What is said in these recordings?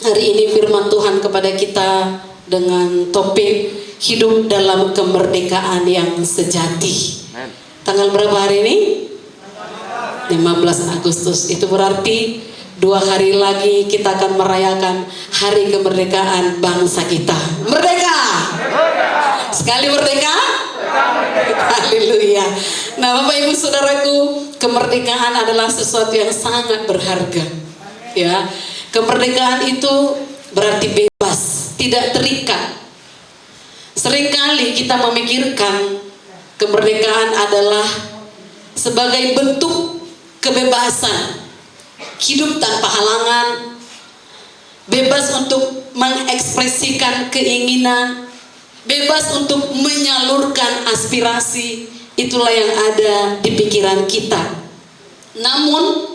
Hari ini firman Tuhan kepada kita dengan topik hidup dalam kemerdekaan yang sejati. Tanggal berapa hari ini? 15 Agustus. Itu berarti 2 hari lagi kita akan merayakan hari kemerdekaan bangsa kita. Merdeka! Sekali merdeka? Haleluya. Nah, Bapak Ibu Saudaraku, kemerdekaan adalah sesuatu yang sangat berharga. Ya, kemerdekaan itu berarti bebas, tidak terikat. Seringkali kita memikirkan kemerdekaan adalah sebagai bentuk kebebasan, hidup tanpa halangan, bebas untuk mengekspresikan keinginan, bebas untuk menyalurkan aspirasi. Itulah yang ada di pikiran kita. Namun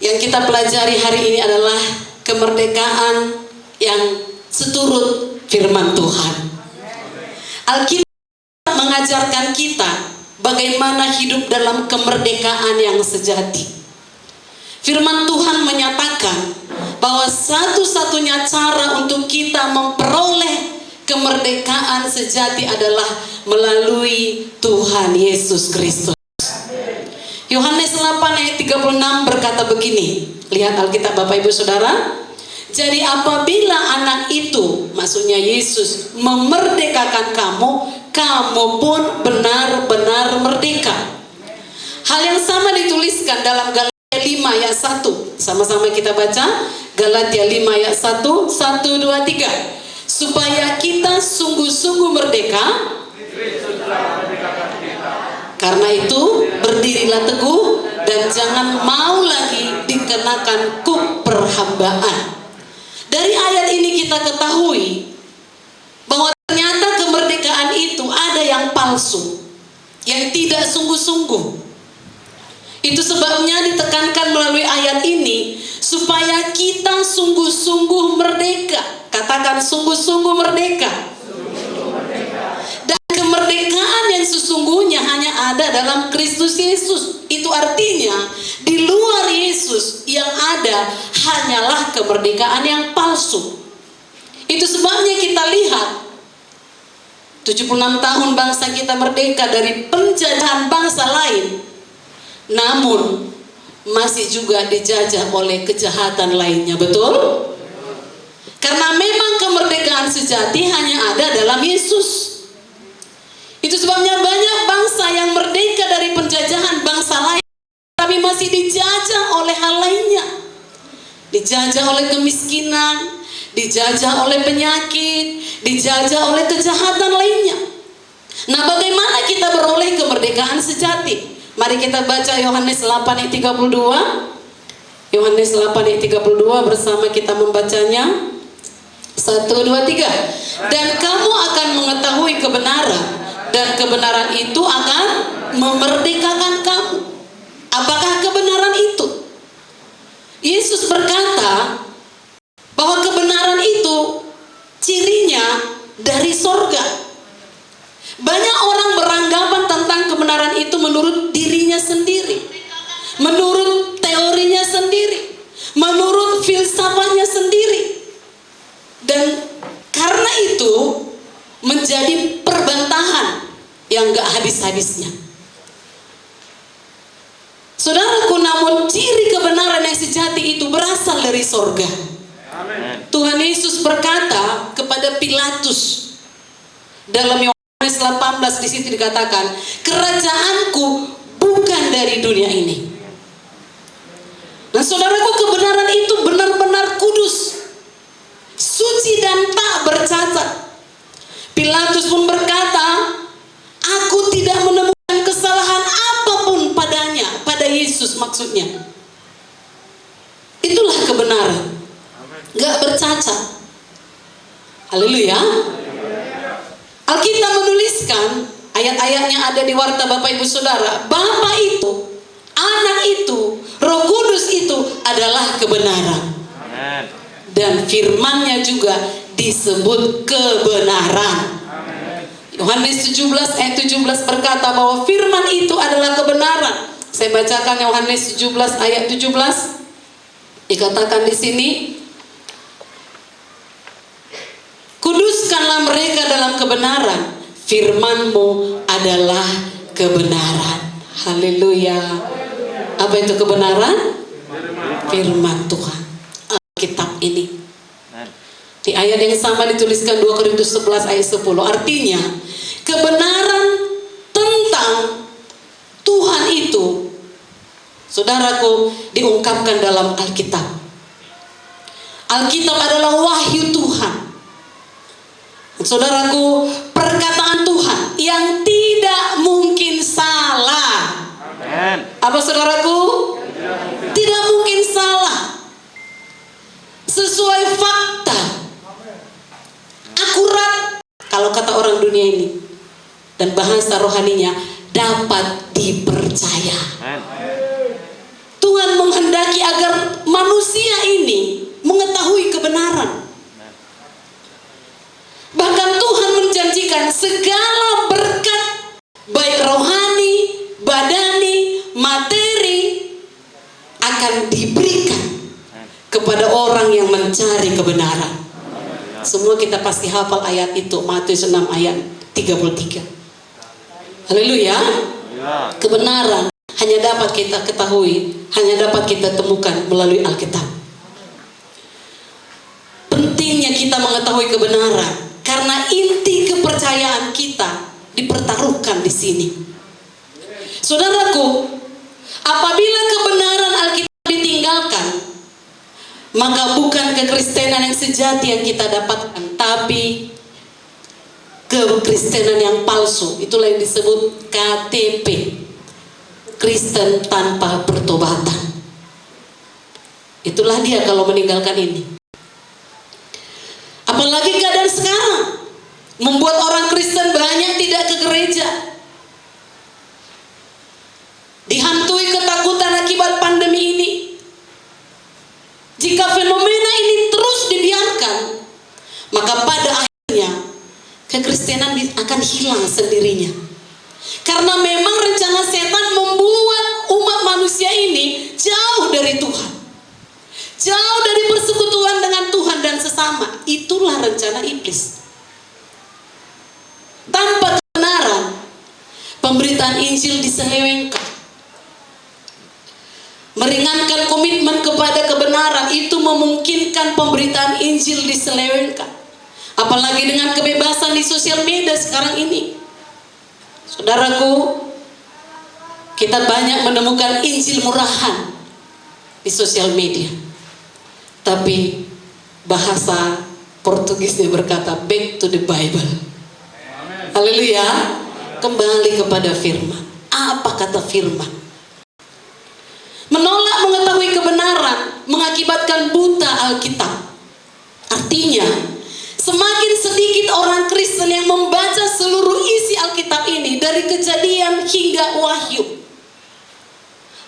yang kita pelajari hari ini adalah kemerdekaan yang seturut firman Tuhan. Alkitab mengajarkan kita bagaimana hidup dalam kemerdekaan yang sejati. Firman Tuhan menyatakan bahwa satu-satunya cara untuk kita memperoleh kemerdekaan sejati adalah melalui Tuhan Yesus Kristus. Yohanes 8 ayat 36 berkata begini. Lihat Alkitab Bapak Ibu Saudara. Jadi apabila anak itu, maksudnya Yesus, memerdekakan kamu, kamu pun benar-benar merdeka. Hal yang sama dituliskan dalam Galatia 5 ayat 1. Sama-sama kita baca. Galatia 5 ayat 1, 1, 2, 3. Supaya kita sungguh-sungguh merdeka. Karena itu berdirilah teguh dan jangan mau lagi dikenakan kuk perhambaan. Dari ayat ini kita ketahui bahwa ternyata kemerdekaan itu ada yang palsu, yang tidak sungguh-sungguh. Itu sebabnya ditekankan melalui ayat ini supaya kita sungguh-sungguh merdeka. Katakan sungguh-sungguh merdeka. Dan kemerdekaan yang sesungguhnya hanya ada dalam Kristus Yesus. Itu artinya di luar Yesus yang ada hanyalah kemerdekaan yang palsu. Itu sebabnya kita lihat 76 tahun bangsa kita merdeka dari penjajahan bangsa lain. Namun masih juga dijajah oleh kejahatan lainnya, betul? Karena memang kemerdekaan sejati hanya ada dalam Yesus. Itu sebabnya banyak bangsa yang merdeka dari penjajahan bangsa lain, tapi masih dijajah oleh hal lainnya. Dijajah oleh kemiskinan, dijajah oleh penyakit, dijajah oleh kejahatan lainnya. Nah, bagaimana kita beroleh kemerdekaan sejati? Mari kita baca Yohanes 8 ayat 32. Yohanes 8 ayat 32 bersama kita membacanya. 1, 2, 3. Dan kamu akan mengetahui kebenaran, dan kebenaran itu akan memerdekakan kamu. Apakah kebenaran itu? Yesus berkata bahwa kebenaran itu cirinya dari sorga. Banyak orang beranggapan tentang kebenaran itu menurut dirinya sendiri, menurut teorinya sendiri, menurut filsafatnya sendiri. Dan karena itu menjadi perbantahan yang gak habis-habisnya. Saudaraku, namun ciri kebenaran yang sejati itu berasal dari sorga. Amen. Tuhan Yesus berkata kepada Pilatus dalam Yohanes 18, di situ dikatakan, kerajaanku bukan dari dunia ini. Nah, saudaraku, kebenaran itu benar-benar kudus, suci dan tak bercacat. Pilatus pun berkata, aku tidak menemukan kesalahan apapun padanya, pada Yesus maksudnya. Itulah kebenaran, gak bercacat. Haleluya. Alkitab menuliskan, ayat-ayatnya ada di warta Bapak Ibu Saudara, Bapa itu, Anak itu, Roh Kudus itu adalah kebenaran. Amen. Dan firman-Nya juga disebut kebenaran. Yohanes 17 ayat 17 berkata bahwa firman itu adalah kebenaran. Saya bacakan Yohanes 17 ayat 17. Dikatakan di sini, Perhatikanlah mereka dalam kebenaran. Firman-Mu adalah kebenaran. Haleluya. Apa itu kebenaran? Firman Tuhan. Alkitab ini. Di ayat yang sama dituliskan 2 Korintus 11 ayat 10. Artinya, kebenaran tentang Tuhan itu, saudaraku, diungkapkan dalam Alkitab. Alkitab adalah wahyu Tuhan. Saudaraku, perkataan Tuhan yang tidak mungkin salah. Amen. Apa saudaraku? Tidak mungkin salah. Sesuai fakta. Akurat, kalau kata orang dunia ini. Dan bahasa rohaninya dapat dipercaya. Amen. Tuhan menghendaki agar manusia ini mengetahui kebenaran. Bahkan Tuhan menjanjikan segala berkat, baik rohani, badani, materi, akan diberikan kepada orang yang mencari kebenaran. Semua kita pasti hafal ayat itu, Matius 6 ayat 33. Haleluya. Kebenaran hanya dapat kita ketahui, hanya dapat kita temukan melalui Alkitab. Pentingnya kita mengetahui kebenaran, karena inti kepercayaan kita dipertaruhkan di sini. Saudaraku, apabila kebenaran Alkitab ditinggalkan, maka bukan kekristenan yang sejati yang kita dapatkan, tapi kekristenan yang palsu. Itulah yang disebut KTP, Kristen tanpa pertobatan. Itulah dia kalau meninggalkan ini. Apalagi keadaan sekarang membuat orang Kristen banyak tidak ke gereja, dihantui ketakutan akibat pandemi ini. Jika fenomena ini terus dibiarkan, maka pada akhirnya kekristenan akan hilang sendirinya. Karena memang rencana setan membuat umat manusia ini jauh dari Tuhan, jauh dari persekutuan dengan Tuhan dan sesama. Itulah rencana iblis. Tanpa kebenaran, pemberitaan Injil diselewengkan. Meringankan komitmen kepada kebenaran itu memungkinkan pemberitaan Injil diselewengkan. Apalagi dengan kebebasan di sosial media sekarang ini. Saudaraku, kita banyak menemukan Injil murahan di sosial media. Tapi bahasa Portugisnya berkata back to the Bible. Haleluya. Kembali kepada firman. Apa kata firman? Menolak mengetahui kebenaran mengakibatkan buta Alkitab. Artinya, semakin sedikit orang Kristen yang membaca seluruh isi Alkitab ini dari Kejadian hingga Wahyu.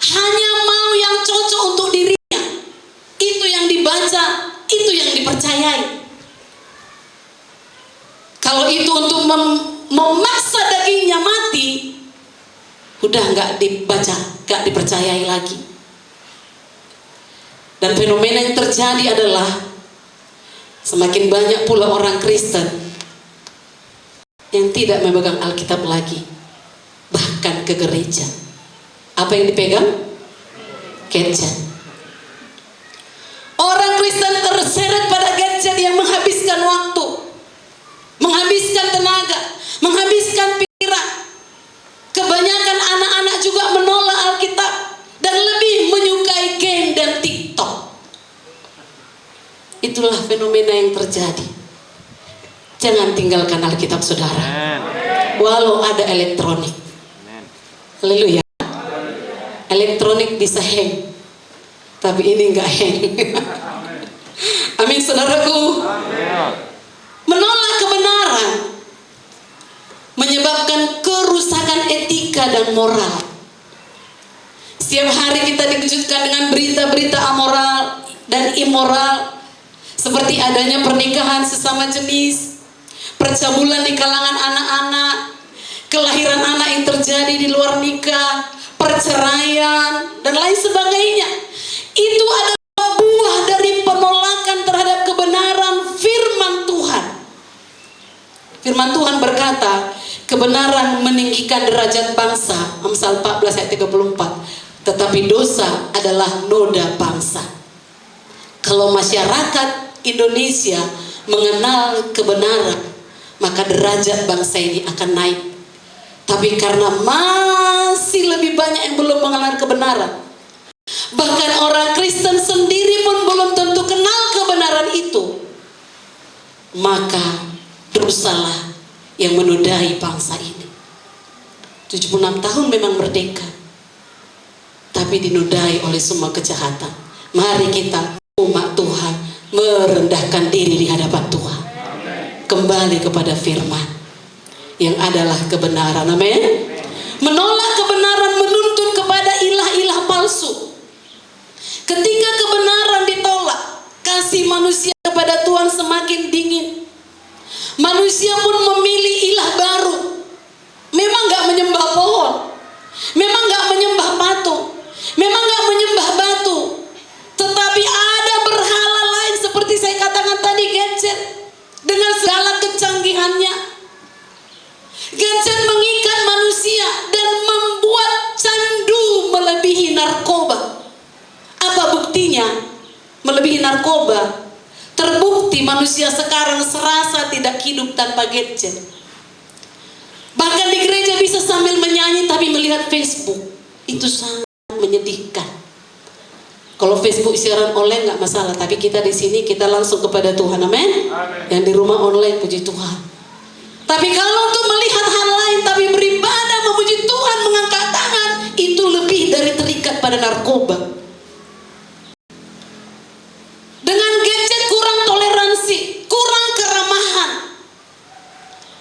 Hanya mau yang cocok untuk dirinya. Itu yang dibaca, itu yang dipercayai. Kalau itu untuk memaksa dagingnya mati, udah nggak dibaca, nggak dipercayai lagi. Dan fenomena yang terjadi adalah semakin banyak pula orang Kristen yang tidak memegang Alkitab lagi, bahkan ke gereja. Apa yang dipegang? Gadget. Orang Kristen terseret pada gadget yang menghabiskan waktu, menghabiskan tenaga, menghabiskan pikiran. Kebanyakan anak-anak juga menolak Alkitab dan lebih menyukai game dan TikTok. Itulah fenomena yang terjadi. Jangan tinggalkan Alkitab, saudara. Walau ada elektronik. Haleluya. Elektronik bisa hang, tapi ini enggak hang. Amin, saudaraku. Menolak kebenaran menyebabkan kerusakan etika dan moral. Setiap hari kita dikejutkan dengan berita-berita amoral dan immoral, seperti adanya pernikahan sesama jenis, percabulan di kalangan anak-anak, kelahiran anak yang terjadi di luar nikah, perceraian, dan lain sebagainya. Itu adalah buah dari penolakan terhadap kebenaran firman Tuhan. Firman Tuhan berkata, kebenaran meninggikan derajat bangsa, Amsal 14 ayat 34. Tetapi dosa adalah noda bangsa. Kalau masyarakat Indonesia mengenal kebenaran, maka derajat bangsa ini akan naik. Tapi karena masih lebih banyak yang belum mengenal kebenaran, bahkan orang Kristen sendiri pun belum tentu kenal kebenaran itu, maka dosalah yang menodai bangsa ini. 76 tahun memang merdeka, tapi dinodai oleh semua kejahatan. Mari kita umat Tuhan merendahkan diri di hadapan Tuhan. Kembali kepada firman yang adalah kebenaran. Amin. Menolak kebenaran menuntun kepada ilah-ilah palsu. Ketika kebenaran ditolak, kasih manusia kepada Tuhan semakin dingin. Manusia pun memilih ilah baru. Memang gak menyembah pohon, memang gak menyembah patung, memang gak menyembah batu, tetapi ada berhala lain seperti saya katakan tadi, gadget. Dengan segala kecanggihannya, gadget mengikat manusia dan membuat candu melebihi narkoba. Apa buktinya melebihi narkoba? Terbukti manusia sekarang serasa tidak hidup tanpa gadget. Bahkan di gereja bisa sambil menyanyi tapi melihat Facebook. Itu sangat menyedihkan. Kalau Facebook siaran online nggak masalah, tapi kita di sini kita langsung kepada Tuhan, amin. Yang di rumah online, puji Tuhan. Tapi kalau untuk melihat hal lain tapi beribadah memuji Tuhan mengangkat tangan, itu lebih dari terikat pada narkoba. Dengan gadget kurang toleransi, kurang keramahan.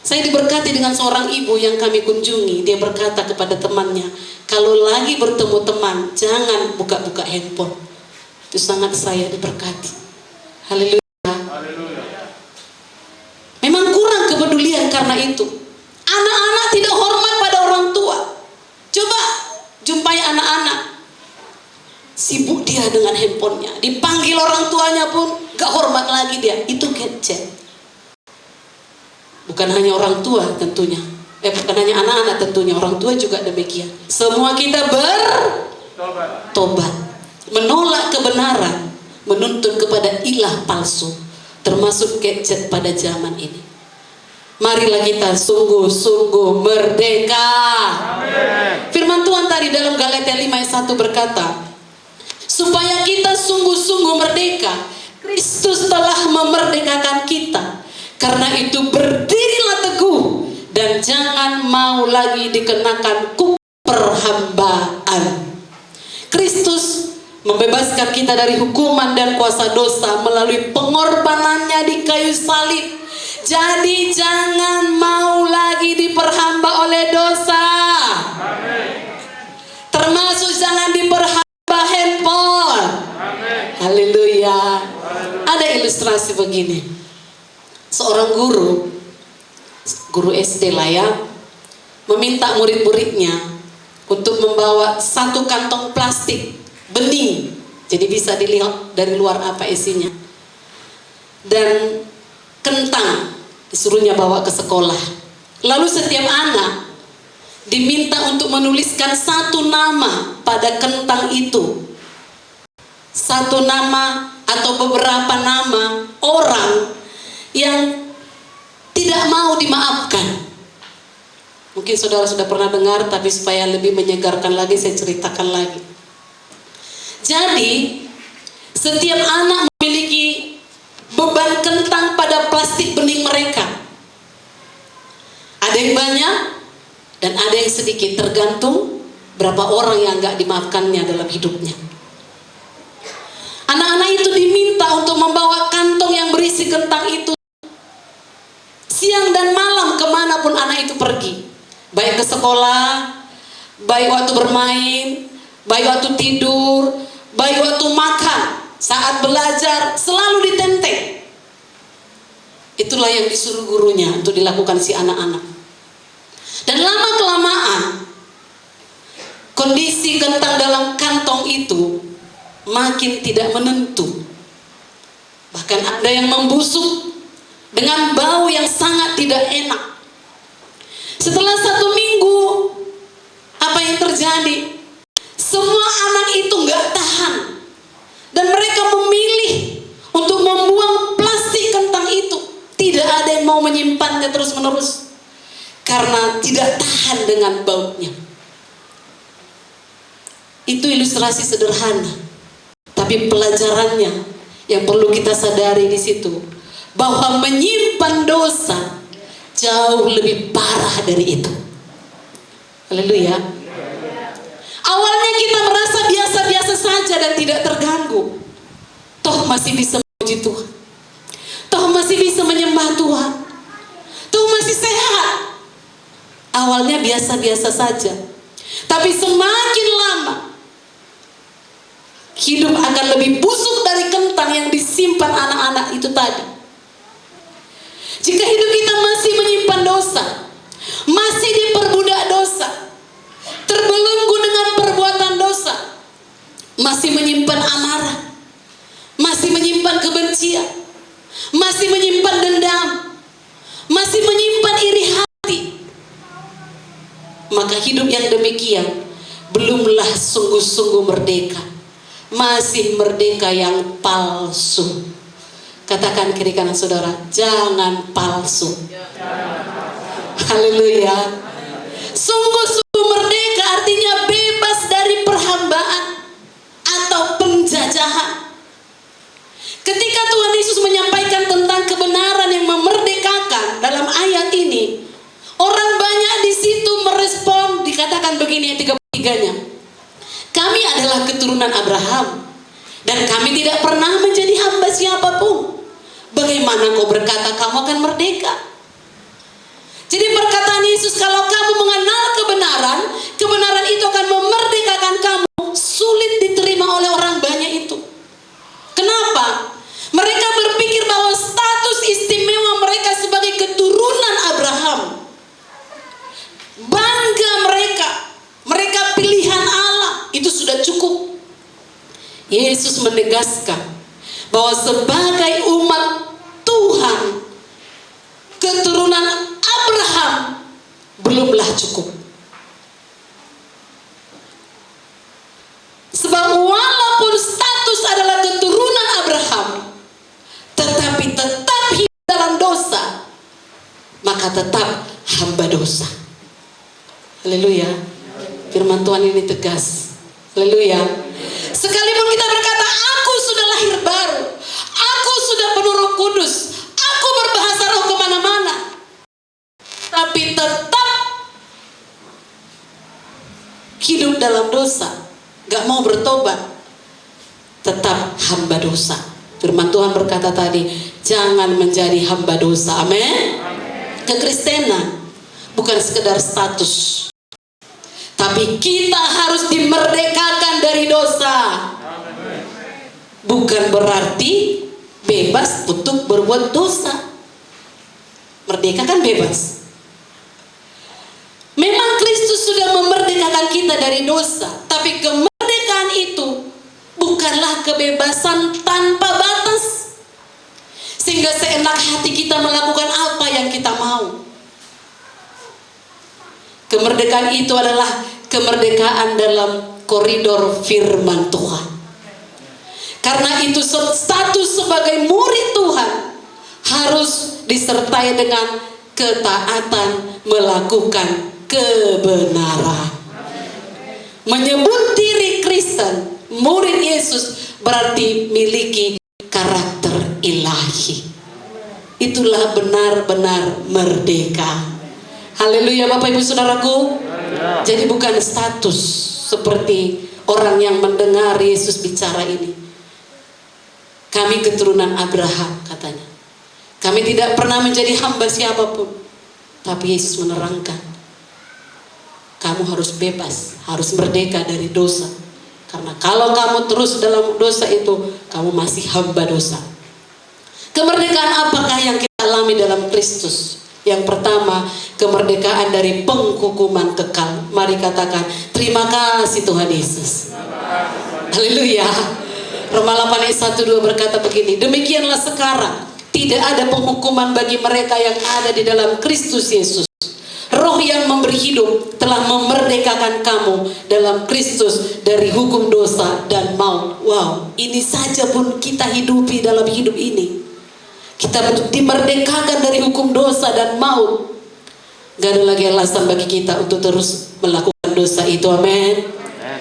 Saya diberkati dengan seorang ibu yang kami kunjungi. Dia berkata kepada temannya, kalau lagi bertemu teman, jangan buka-buka handphone. Itu sangat saya diberkati. Haleluya. Memang kurang kepedulian karena itu. Anak-anak tidak hormat pada orang tua. Coba jumpai anak-anak, sibuk dia dengan handphonenya. Dipanggil orang tuanya pun gak hormat lagi dia. Itu gadget. Bukan hanya orang tua tentunya, bukan hanya anak-anak tentunya, orang tua juga demikian. Semua kita bertobat, menolak kebenaran, menuntun kepada ilah palsu, termasuk gadget pada zaman ini. Marilah kita sungguh-sungguh merdeka. Amen. Firman Tuhan tadi dalam Galatia 5 ayat 1 berkata, supaya kita sungguh-sungguh merdeka, Kristus telah memerdekakan kita. Karena itu berdirilah teguh dan jangan mau lagi dikenakan kup perhambaan. Kristus membebaskan kita dari hukuman dan kuasa dosa melalui pengorbanannya di kayu salib. Jadi jangan mau lagi diperhamba oleh dosa. Amen. Termasuk jangan diperhamba handphone. Haleluya. Ada ilustrasi begini. Seorang guru SD lah ya, meminta murid-muridnya untuk membawa satu kantong plastik bening, jadi bisa dilihat dari luar apa isinya, dan kentang, disuruhnya bawa ke sekolah. Lalu setiap anak diminta untuk menuliskan satu nama pada kentang itu, satu nama atau beberapa nama orang yang tidak mau dimaafkan. Mungkin saudara sudah pernah dengar, tapi supaya lebih menyegarkan lagi saya ceritakan lagi. Jadi setiap anak memiliki beban kentang pada plastik bening mereka. Ada yang banyak dan ada yang sedikit, tergantung berapa orang yang gak dimaafkannya dalam hidupnya. Anak-anak itu diminta untuk membawa kantong yang berisi kentang itu siang dan malam kemanapun anak itu pergi, baik ke sekolah, baik waktu bermain, baik waktu tidur, baik waktu makan, saat belajar, selalu ditenteng. Itulah yang disuruh gurunya untuk dilakukan si anak-anak. Dan lama-kelamaan kondisi kentang dalam kantong itu makin tidak menentu. Bahkan ada yang membusuk dengan bau yang sangat sangat tidak enak. Setelah 1 minggu, apa yang terjadi? Semua anak itu gak tahan, dan mereka memilih untuk membuang plastik kentang itu. Tidak ada yang mau menyimpannya terus menerus karena tidak tahan dengan baunya. Itu ilustrasi sederhana, tapi pelajarannya yang perlu kita sadari di situ, bahwa menyimpan dosa jauh lebih parah dari itu. Haleluya. Awalnya kita merasa biasa-biasa saja dan tidak terganggu. Toh masih bisa memuji Tuhan, toh masih bisa menyembah Tuhan, toh masih sehat. Awalnya biasa-biasa saja, tapi semakin lama hidup akan lebih busuk dari kentang yang disimpan anak-anak itu tadi. Jika hidup kita masih menyimpan dosa, masih diperbudak dosa, terbelenggu dengan perbuatan dosa, masih menyimpan amarah, masih menyimpan kebencian, masih menyimpan dendam, masih menyimpan iri hati, maka hidup yang demikian belumlah sungguh-sungguh merdeka. Masih merdeka yang palsu. Katakan kiri kanan saudara, jangan palsu. Haleluya. Sungguh-sungguh merdeka artinya bebas dari perhambaan atau penjajahan. Ketika Tuhan Yesus menyampaikan tentang kebenaran yang memerdekakan dalam ayat ini, orang banyak di situ merespon, dikatakan begini ayat 33-nya. Kami adalah keturunan Abraham dan kami tidak pernah menjadi hamba siapapun. Bagaimana kau berkata kamu akan merdeka? Jadi perkataan Yesus, kalau kamu mengenal kebenaran, kebenaran itu akan memerdekakan kamu, sulit diterima oleh orang banyak itu. Kenapa? Mereka berpikir bahwa status istimewa mereka sebagai keturunan Abraham, bangga mereka pilihan Allah, itu sudah cukup. Yesus menegaskan bahwa sebagai umat Tuhan, keturunan Abraham belumlah cukup. Sebab walaupun status adalah keturunan Abraham, tetapi tetap hidup dalam dosa, maka tetap hamba dosa. Haleluya. Firman Tuhan ini tegas. Haleluya. Sekalipun kita berkata, aku sudah lahir baru, aku sudah penuh Roh Kudus, aku berbahasa roh kemana-mana, tapi tetap hidup dalam dosa, gak mau bertobat, tetap hamba dosa. Firman Tuhan berkata tadi, jangan menjadi hamba dosa. Amin. Kekristenan bukan sekedar status, tapi kita harus dimerdekakan dari dosa. Bukan berarti bebas untuk berbuat dosa. Merdeka kan bebas. Memang Kristus sudah memerdekakan kita dari dosa, tapi kemerdekaan itu bukanlah kebebasan tanpa batas, sehingga seenak hati kita melakukan apa yang kita mau. Kemerdekaan itu adalah kemerdekaan dalam koridor firman Tuhan. Karena itu status sebagai murid Tuhan harus disertai dengan ketaatan melakukan kebenaran. Menyebut diri Kristen, murid Yesus, berarti miliki karakter ilahi. Itulah benar-benar merdeka. Haleluya Bapak Ibu Saudaraku. Jadi bukan status seperti orang yang mendengar Yesus bicara ini. Kami keturunan Abraham, katanya. Kami tidak pernah menjadi hamba siapapun. Tapi Yesus menerangkan, kamu harus bebas, harus merdeka dari dosa. Karena kalau kamu terus dalam dosa itu, kamu masih hamba dosa. Kemerdekaan apakah yang kita alami dalam Kristus? Yang pertama, kemerdekaan dari penghukuman kekal. Mari katakan, terima kasih Tuhan Yesus. Haleluya. Roma 8 ayat 1-2 berkata begini, demikianlah sekarang Tidak ada penghukuman bagi mereka yang ada di dalam Kristus Yesus. Roh yang memberi hidup telah memerdekakan kamu dalam Kristus dari hukum dosa dan maut. Wow, ini saja pun kita hidupi dalam hidup ini. Kita dimerdekakan dari hukum dosa dan maut. Gak ada lagi alasan bagi kita untuk terus melakukan dosa itu. Amin.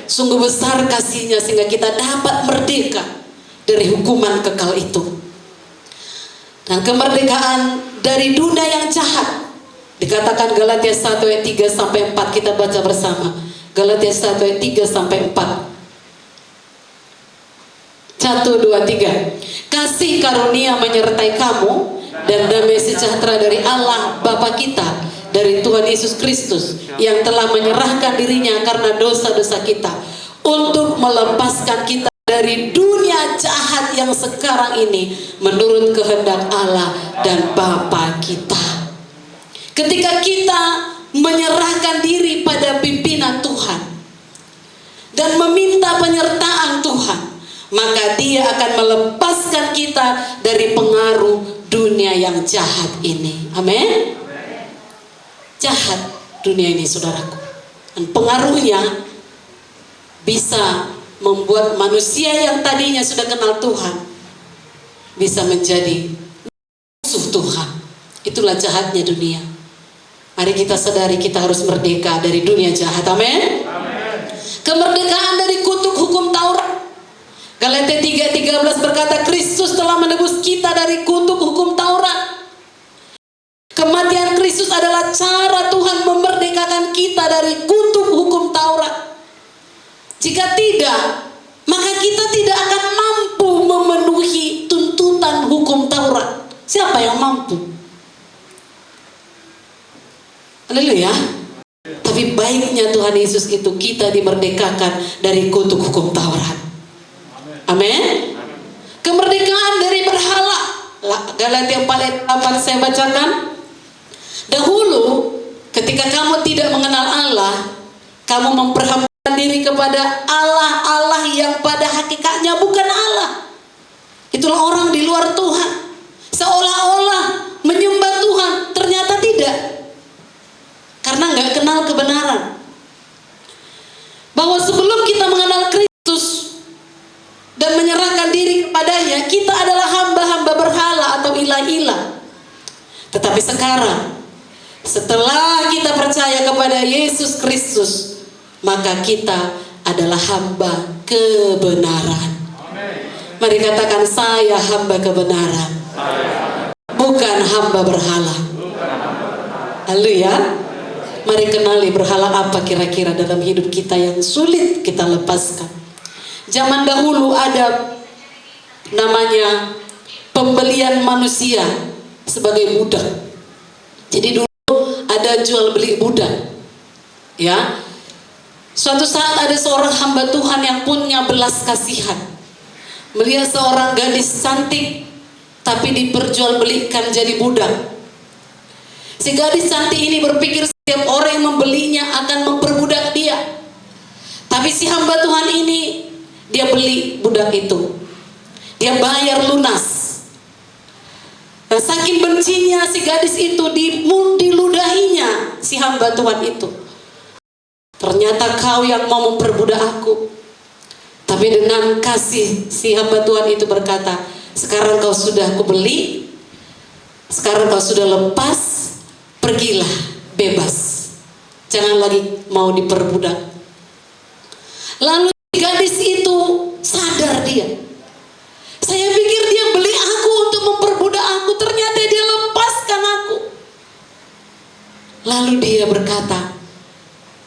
Sungguh besar kasihnya sehingga kita dapat merdeka dari hukuman kekal itu. Dan kemerdekaan dari dunia yang jahat dikatakan Galatia 1 ayat 3 sampai 4. Kita baca bersama. Galatia 1 ayat 3 sampai 4. 1, 2, 3. Kasih karunia menyertai kamu dan damai sejahtera dari Allah Bapa kita, dari Tuhan Yesus Kristus yang telah menyerahkan dirinya karena dosa-dosa kita untuk melepaskan kita dari dunia jahat yang sekarang ini menurut kehendak Allah dan Bapa kita. Ketika kita menyerahkan diri pada pimpinan Tuhan dan meminta penyertaan Tuhan, maka Dia akan melepaskan kita dari pengaruh dunia yang jahat ini. Amin. Jahat dunia ini, saudaraku. Dan pengaruhnya bisa membuat manusia yang tadinya sudah kenal Tuhan bisa menjadi musuh Tuhan. Itulah jahatnya dunia. Mari kita sadari kita harus merdeka dari dunia jahat. Amin. Kemerdekaan dari kutuk hukum Taurat. Galatia 3:13 berkata, Kristus telah menebus kita dari kutuk hukum Taurat. Kematian Kristus adalah cara Tuhan memerdekakan kita dari kutuk hukum Taurat. Jika tidak, maka kita tidak akan mampu memenuhi tuntutan hukum Taurat. Siapa yang mampu? Haleluya. Tapi baiknya Tuhan Yesus itu kita dimerdekakan dari kutuk hukum Taurat. Amin. Kemerdekaan dari berhala. Galatia 4:8 saya bacakan. Dahulu ketika kamu tidak mengenal Allah, kamu memperhambakan diri kepada Allah yang pada hakikatnya bukan Allah. Itulah orang di luar Tuhan, seolah-olah menyembah Tuhan, ternyata tidak, karena nggak kenal kebenaran. Bahwa sebelum kita mengenal Kristus dan menyerahkan diri kepadanya, kita adalah hamba-hamba berhala atau ilah-ilah. Tetapi sekarang, setelah kita percaya kepada Yesus Kristus, maka kita adalah hamba kebenaran. Mari katakan, saya hamba kebenaran, bukan hamba berhala. Haleluya. Mari kenali berhala apa kira-kira dalam hidup kita yang sulit kita lepaskan. Zaman dahulu ada namanya pembelian manusia sebagai budak. Jadi dulu ada jual beli budak. Ya. Suatu saat ada seorang hamba Tuhan yang punya belas kasihan, melihat seorang gadis cantik tapi diperjualbelikan jadi budak. Si gadis cantik ini berpikir setiap orang yang membelinya akan memperbudak dia. Tapi si hamba Tuhan ini, dia beli budak itu, dia bayar lunas. Dan saking bencinya si gadis itu, diludahinya si hamba Tuhan itu. Ternyata kau yang mau memperbudak aku. Tapi dengan kasih, si hamba Tuhan itu berkata, sekarang kau sudah aku beli, sekarang kau sudah lepas, pergilah bebas, jangan lagi mau diperbudak. Lalu gadis itu sadar dia, saya pikir dia beli aku untuk memperbudak aku, ternyata dia lepaskan aku. Lalu dia berkata,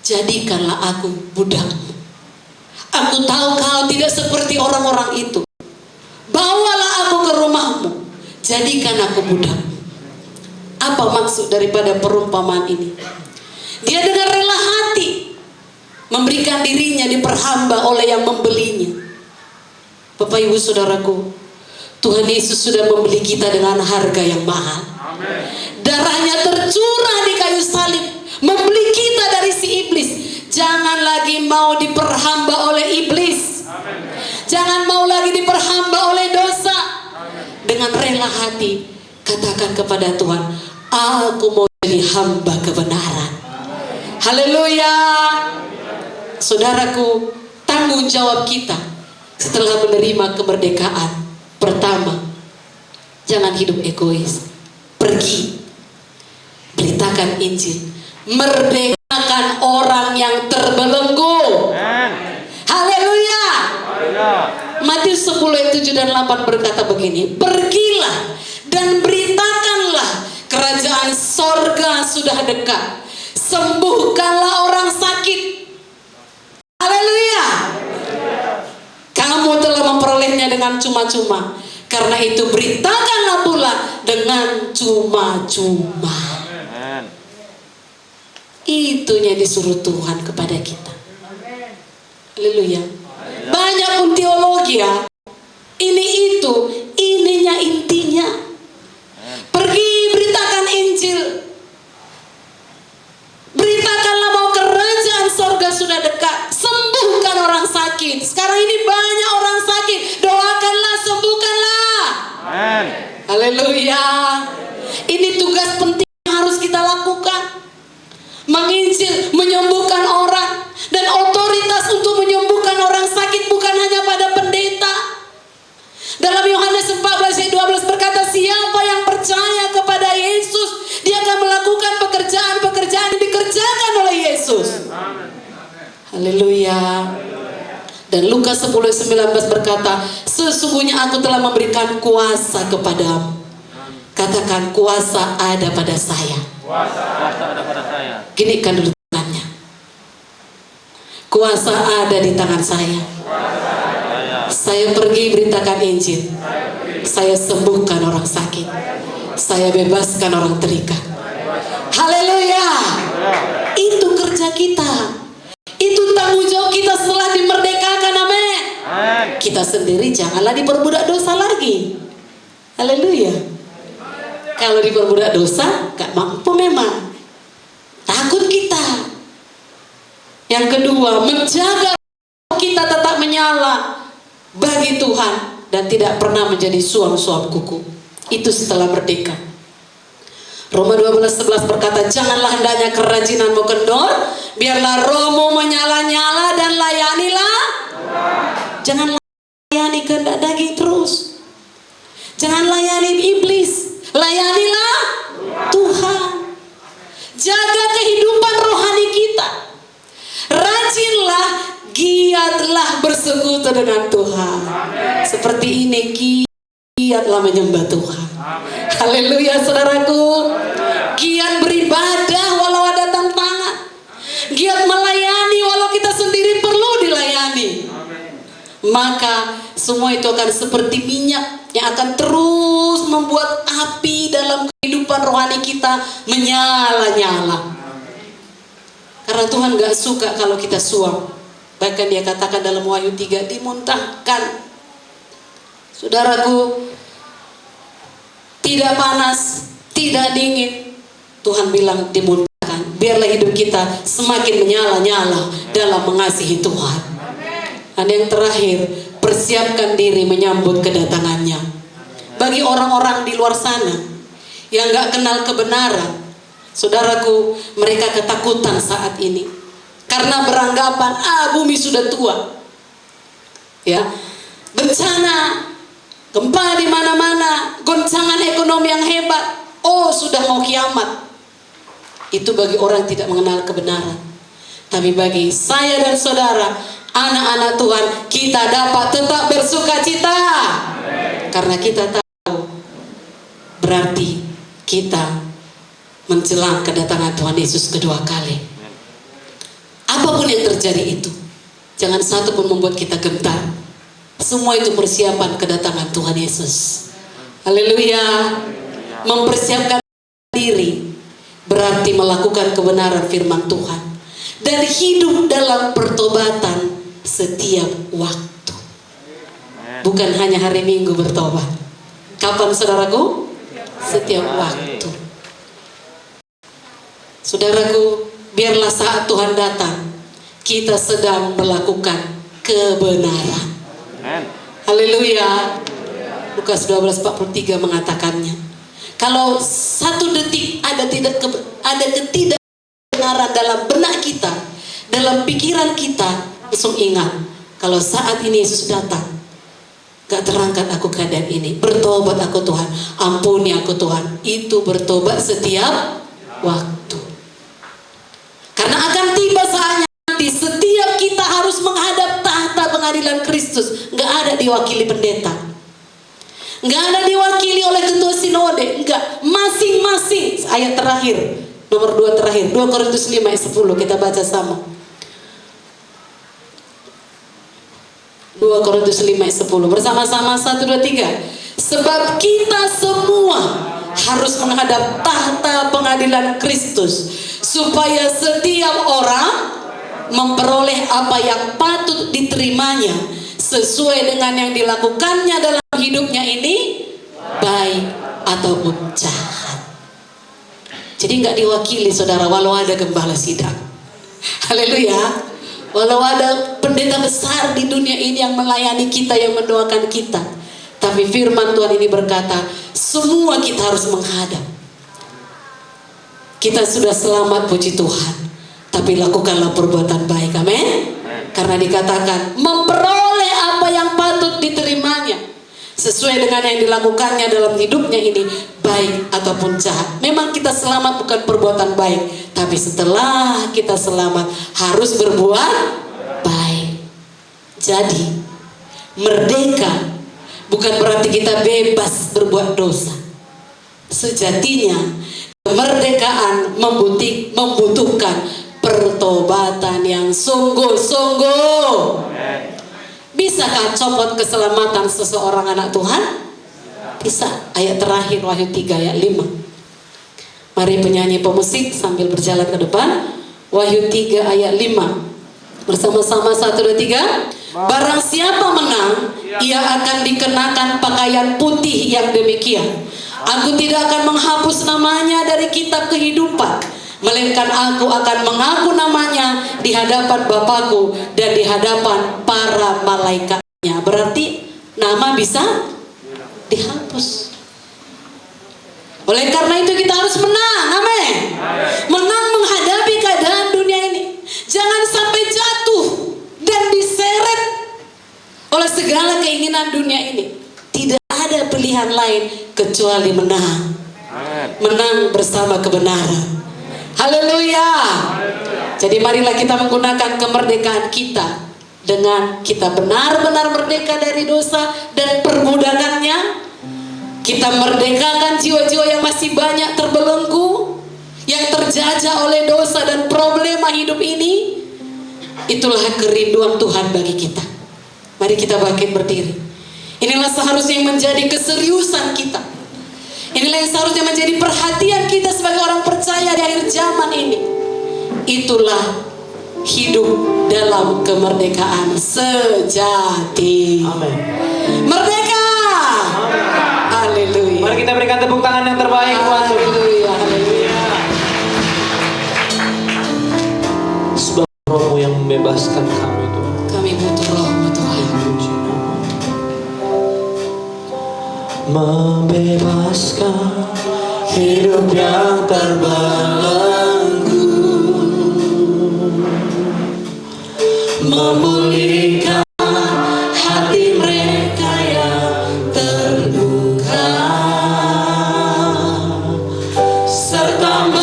jadikanlah aku budakmu. Aku tahu kau tidak seperti orang-orang itu. Bawalah aku ke rumahmu, jadikan aku budakmu. Apa maksud daripada perumpamaan ini? Dia dengan rela hati memberikan dirinya diperhamba oleh yang membelinya. Bapak Ibu Saudaraku, Tuhan Yesus sudah membeli kita dengan harga yang mahal. Darahnya tercurah di kayu salib, membeli kita dari si iblis. Jangan lagi mau diperhamba oleh iblis. Jangan mau lagi diperhamba oleh dosa. Dengan rela hati Katakan kepada Tuhan, aku mau jadi hamba kebenaran. Haleluya. Saudaraku, tanggung jawab kita setelah menerima kemerdekaan. Pertama, jangan hidup egois. Pergi, beritakan Injil, merdekakan orang yang terbelenggu. Haleluya. Matius 10 ayat 7 dan 8 berkata begini, pergilah dan beritakanlah kerajaan sorga sudah dekat, sembuhkanlah orang sakit. Haleluya. Kamu telah memperolehnya dengan cuma-cuma, karena itu beritakanlah pula dengan cuma-cuma. Itunya disuruh Tuhan kepada kita. Haleluya. Banyak pun teologi ya, ini itu, ininya intinya. Pergi beritakan Injil, beritakanlah bahwa kerajaan sorga sudah dekat, sembuhkan orang sakit. Sekarang ini banyak orang sakit, doakanlah, sembuhkanlah. Haleluya. Ini tugas penting yang harus kita lakukan. Menginjil, menyembuhkan orang. Dan otoritas untuk menyembuhkan orang sakit bukan hanya pada pendeta. Dalam Yohanes 14 ayat 12 berkata, siapa yang percaya kepada Yesus, dia akan melakukan pekerjaan-pekerjaan yang dikerjakan oleh Yesus. Haleluya. Dan Lukas 10:19 berkata, sesungguhnya aku telah memberikan kuasa kepadamu. Katakan, kuasa ada pada saya. Kuasa ada pada saya. Ginikan dulu tangannya. Kuasa ada di tangan saya. Saya pergi beritakan Injil. Saya sembuhkan orang sakit. Saya bebaskan orang terikat. Haleluya. Itu kerja kita. Itu tanggung jawab kita setelah dimerdekakan. Amin. Kita sendiri janganlah diperbudak dosa lagi. Haleluya. Kalau diperbudak dosa, gak mampu memang. Takut kita. Yang kedua, menjaga kita tetap menyala bagi Tuhan dan tidak pernah menjadi suam-suam kuku. Itu setelah merdeka. Roma 12:11 berkata, janganlah hendaknya kerajinanmu kendor, biarlah rohmu menyala-nyala dan layanilah. Jangan layani kehendak daging terus. Jangan layani iblis. Layanilah Tuhan. Jaga kehidupan rohani kita. Rajinlah, giatlah bersekutu dengan Tuhan. Seperti ini, giatlah menyembah Tuhan. Haleluya saudaraku. Giat beribadah walau ada tantangan. Giat melayani walau kita sendiri perlu dilayani. Maka semua itu akan seperti minyak yang akan terus membuat api dalam kehidupan rohani kita menyala-nyala. Karena Tuhan gak suka kalau kita suam. Bahkan dia katakan dalam Wahyu 3, dimuntahkan. Saudaraku, tidak panas, tidak dingin. Tuhan bilang dimuntahkan. Biarlah hidup kita semakin menyala-nyala dalam mengasihi Tuhan. Dan yang terakhir, persiapkan diri menyambut kedatangannya. Bagi orang-orang di luar sana yang gak kenal kebenaran, saudaraku, mereka ketakutan saat ini. Karena beranggapan, bumi sudah tua. Ya, bencana, gempa di mana-mana, goncangan ekonomi yang hebat. Oh, sudah mau kiamat. Itu bagi orang tidak mengenal kebenaran. Tapi bagi saya dan saudara, anak-anak Tuhan, kita dapat tetap bersuka cita. Karena kita tahu, berarti kita menjelang kedatangan Tuhan Yesus kedua kali. Apapun yang terjadi itu, jangan satu pun membuat kita gentar. Semua itu persiapan kedatangan Tuhan Yesus. Haleluya. Mempersiapkan diri berarti melakukan kebenaran firman Tuhan dan hidup dalam pertobatan setiap waktu. Bukan hanya hari Minggu bertobat. Kapan saudaraku? Setiap waktu. Saudaraku, biarlah saat Tuhan datang, kita sedang melakukan kebenaran. Haleluya. Lukas 12:43 mengatakannya. Kalau satu detik ada ketidakbenaran dalam benak kita, dalam pikiran kita, langsung ingat kalau saat ini Yesus datang, gak terangkat aku keadaan ini, bertobat aku Tuhan, ampuni aku Tuhan. Itu bertobat setiap waktu. Karena akan tiba saatnya nanti setiap kita harus menghadap tahta pengadilan Kristus. Gak ada diwakili pendeta, gak ada diwakili oleh ketua sinode, enggak. Masing-masing. Ayat terakhir, nomor 2 terakhir, 2 Korintus 5 ayat 10, kita baca sama. 2 Korintus 5 ayat 10 bersama-sama, 1, 2, 3. Sebab kita semua harus menghadap tahta pengadilan Kristus, supaya setiap orang memperoleh apa yang patut diterimanya sesuai dengan yang dilakukannya dalam hidupnya ini, baik ataupun jahat. Jadi nggak diwakili saudara, walau ada gembala sidang, haleluya, walau ada pendeta besar di dunia ini yang melayani kita, yang mendoakan kita, tapi firman Tuhan ini berkata semua kita harus menghadap. Kita sudah selamat, puji Tuhan, tapi lakukanlah perbuatan baik, amin. Karena dikatakan memperoleh apa yang patut diterimanya sesuai dengan yang dilakukannya dalam hidupnya ini, baik ataupun jahat. Memang kita selamat bukan perbuatan baik, tapi setelah kita selamat harus berbuat baik. Jadi merdeka bukan berarti kita bebas berbuat dosa. Sejatinya kemerdekaan membutuhkan pertobatan yang sungguh-sungguh. Bisakah copot keselamatan seseorang anak Tuhan? Bisa. Ayat terakhir Wahyu 3 ayat 5. Mari penyanyi pemusik sambil berjalan ke depan. Wahyu 3 ayat 5. Bersama-sama, 1, 2, 3. Barang siapa menang, ia akan dikenakan pakaian putih yang demikian. Aku tidak akan menghapus namanya dari kitab kehidupan, melainkan aku akan mengaku namanya di hadapan Bapakku dan di hadapan para malaikatnya. Berarti nama bisa dihapus. Oleh karena itu kita harus menang, amin. Menang menghadapi keadaan dunia ini. Jangan sampai jatuh dan diseret oleh segala keinginan dunia ini. Tidak ada pilihan lain kecuali menang. Menang bersama kebenaran. Haleluya. Jadi marilah kita menggunakan kemerdekaan kita dengan kita benar-benar merdeka dari dosa dan perbudakannya. Kita merdekakan jiwa-jiwa yang masih banyak terbelenggu, yang terjajah oleh dosa dan problema hidup ini. Itulah kerinduan Tuhan bagi kita. Mari kita bangkit berdiri. Inilah seharusnya yang menjadi keseriusan kita. Inilah yang seharusnya menjadi perhatian kita sebagai orang percaya di akhir zaman ini. Itulah hidup dalam kemerdekaan sejati. Amin. Merdeka. Haleluya. Mari kita berikan tepuk tangan yang terbaik buat Tuhan. Haleluya. Haleluya. Sebab Roh-Mu yang membebaskan kami, Tuhan. Kami butuh Roh-Mu Tuhan. Membebaskan hidup yang terbang.